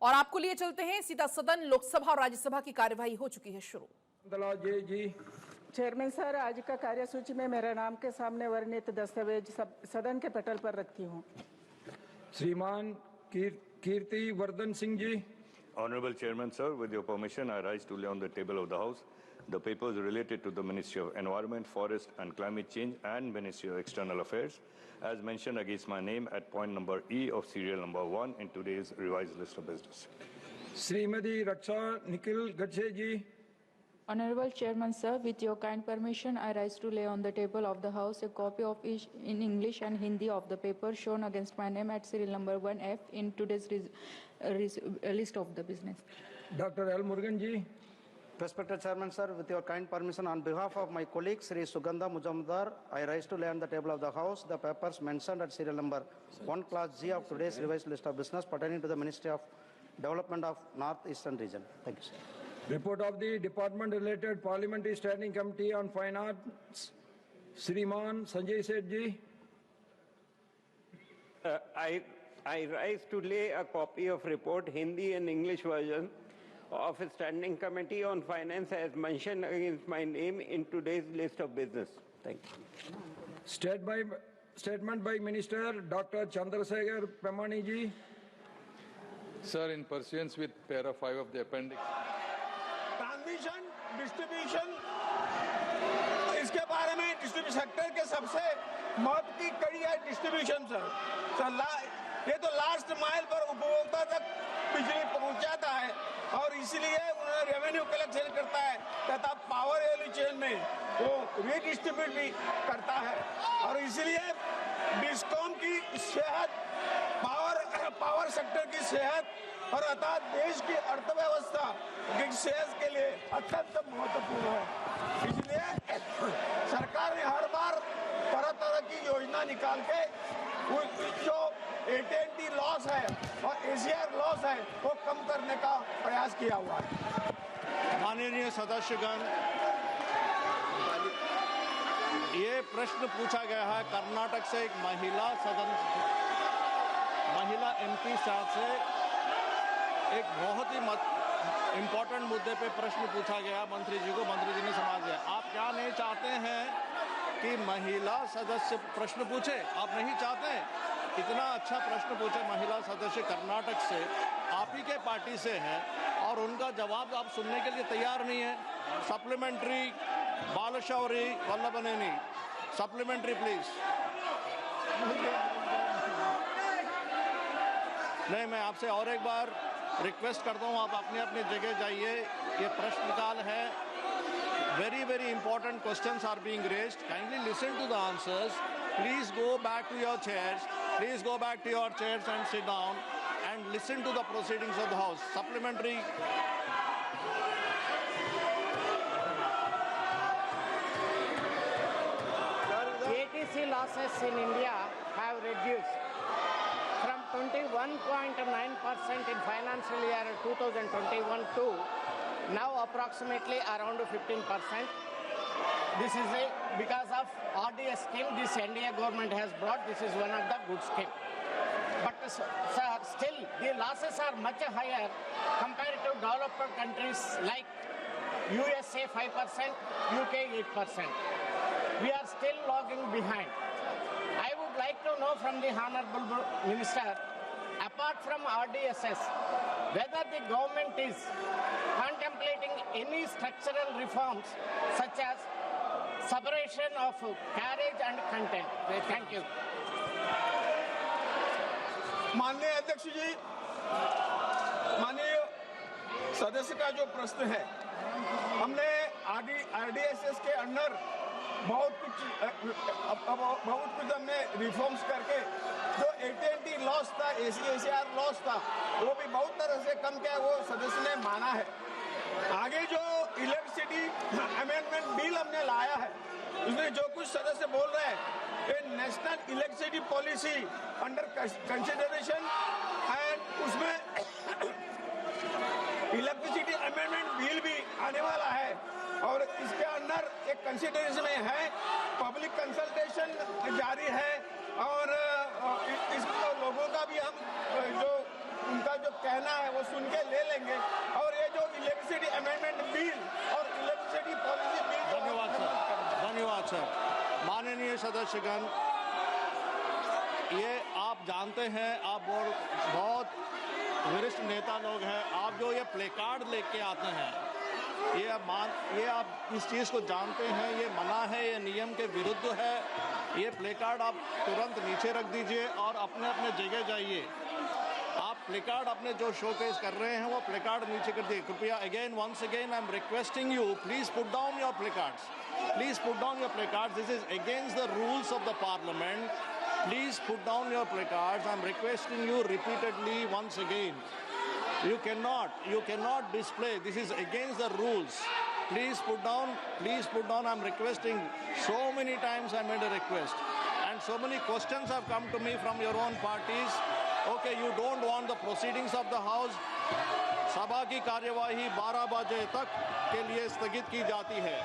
और आपको लिए चलते हैं सीधा सदन। लोकसभा और राज्यसभा की कार्यवाही हो चुकी है शुरू। जी चेयरमैन सर, आज का कार्यसूची में मेरे नाम के सामने वर्णित दस्तावेज सदन के पटल पर रखती हूँ। श्रीमान कीर्ति Vardhan Singh ji. Honorable Chairman, sir, with your permission, I rise to lay on the table of the House the papers related to the Ministry of Environment, Forest and Climate Change and Ministry of External Affairs, as mentioned against my name at point number E of serial number 1 in today's revised list of business. Shrimati Raksha Nikhil Gachhe ji. Honorable Chairman, sir, with your kind permission, I rise to lay on the table of the House a copy of each in English and Hindi of the paper shown against my name at serial number 1F in today's list of the business. Dr. L. Murugan ji. Respected Chairman, sir, with your kind permission, on behalf of my colleague Sri Sugandha Mujumdar, I rise to lay on the table of the House the papers mentioned at serial number 1 class G of today's revised list of business pertaining to the Ministry of Development of North Eastern Region. Thank you, sir. Report of the Department-related Parliamentary Standing Committee on Finance, Shriman Sanjay Seth ji. I rise to lay a copy of report, Hindi and English version, of a Standing Committee on Finance as mentioned against my name in today's list of business. Thank you. Statement by Minister Dr. Chandrasekhar Pemani ji. Sir, in pursuance with para 5 of the appendix. Transmission distribution, इसके बारे में distribution sector के सबसे महत्व की कड़ी है distribution sir. ये तो लास्ट माइल पर उपभोक्ता तक बिजली पहुंचाता है और इसलिए उन्होंने रेवेन्यू कलेक्शन करता है तथा पावर वैल्यू चेन में वो रीडिस्ट्रीब्यूट भी करता है और इसलिए डिस्कॉम की सेहत, पावर सेक्टर की सेहत और अर्थात देश की अर्थव्यवस्था की सेहत के लिए अत्यंत महत्वपूर्ण है। इसलिए सरकार ने हर बार तरह तरह की योजना निकाल के जो AT&T लॉस है और ACR लॉस है वो कम करने का प्रयास किया हुआ है। माननीय सदस्यगण, ये प्रश्न पूछा गया है कर्नाटक से एक महिला MP साहब से एक बहुत ही इम्पोर्टेंट मुद्दे पे प्रश्न पूछा गया मंत्री जी को। मंत्री जी ने समझ दिया। आप क्या नहीं चाहते हैं कि महिला सदस्य प्रश्न पूछे? आप नहीं चाहते हैं? इतना अच्छा प्रश्न पूछे महिला सदस्य कर्नाटक से, आप ही के पार्टी से हैं और उनका जवाब आप सुनने के लिए तैयार नहीं है। Supplementary Balashowry Vallabhaneni, supplementary please. नहीं, मैं आपसे और एक बार रिक्वेस्ट करता हूँ, आप अपनी अपनी जगह जाइए। ये प्रश्नकाल है। very important questions are being raised. Kindly listen to the answers. Please go back to your chairs. Please go back to your chairs and sit down and listen to the proceedings of the House. Supplementary. ATC losses in India have reduced from 21.9% in financial year 2021 to now approximately around 15%. This is because of RDS scheme this NDA government has brought. This is one of the good scheme. But sir, still the losses are much higher compared to developed countries like USA 5%, UK 8%. We are still lagging behind. I would like to know from the Honorable Minister, apart from RDSS, whether the government is contemplating any structural reforms such as separation of carriage and content. Thank you. माननीय अध्यक्ष जी, माननीय सदस्य का जो प्रश्न है, हमने RDSS के अंदर बहुत कुछ हमने रिफॉर्म्स करके जो AT&T लॉस था, ACR लॉस था, वो भी बहुत तरह से कम किया, वो सदस्य ने माना है। आगे जो इलेक्ट्रिसिटी अमेंडमेंट बिल हमने लाया है, उसमें जो कुछ सदस्य बोल रहे हैं, ये national electricity policy under consideration and उसमें इलेक्ट्रिसिटी अमेंडमेंट बिल भी आने वाला है और इसके अंदर एक कंसिडरेशन में है, पब्लिक कंसल्टेशन जारी है और इसको लोगों का भी हम जो उनका जो कहना है वो सुन के ले लेंगे और ये जो इलेक्ट्रिसिटी अमेंडमेंट बिल और इलेक्ट्रिसिटी पॉलिसी बिल। धन्यवाद सर, धन्यवाद सर। माननीय सदस्यगण, ये आप जानते हैं, आप बहुत वरिष्ठ नेता लोग हैं, आप जो ये प्ले कार्ड लेके आते हैं, ये आप इस चीज़ को जानते हैं, ये मना है, ये नियम के विरुद्ध है। ये प्ले कार्ड आप तुरंत नीचे रख दीजिए और अपने अपने जगह जाइए। आप प्ले कार्ड अपने जो शोकेस कर रहे हैं वो प्ले कार्ड नीचे कर दिए कृपया। Again once again I am requesting you, please put down your placards, please put down your placards. This is against the rules of the parliament. Please put down your placards. I'm requesting you repeatedly once again. You cannot display. This is against the rules. Please put down. I'm requesting. So many times I made a request. And so many questions have come to me from your own parties. Okay, you don't want the proceedings of the House. सभा की कार्यवाही 12 बजे तक के लिए स्थगित की जाती है।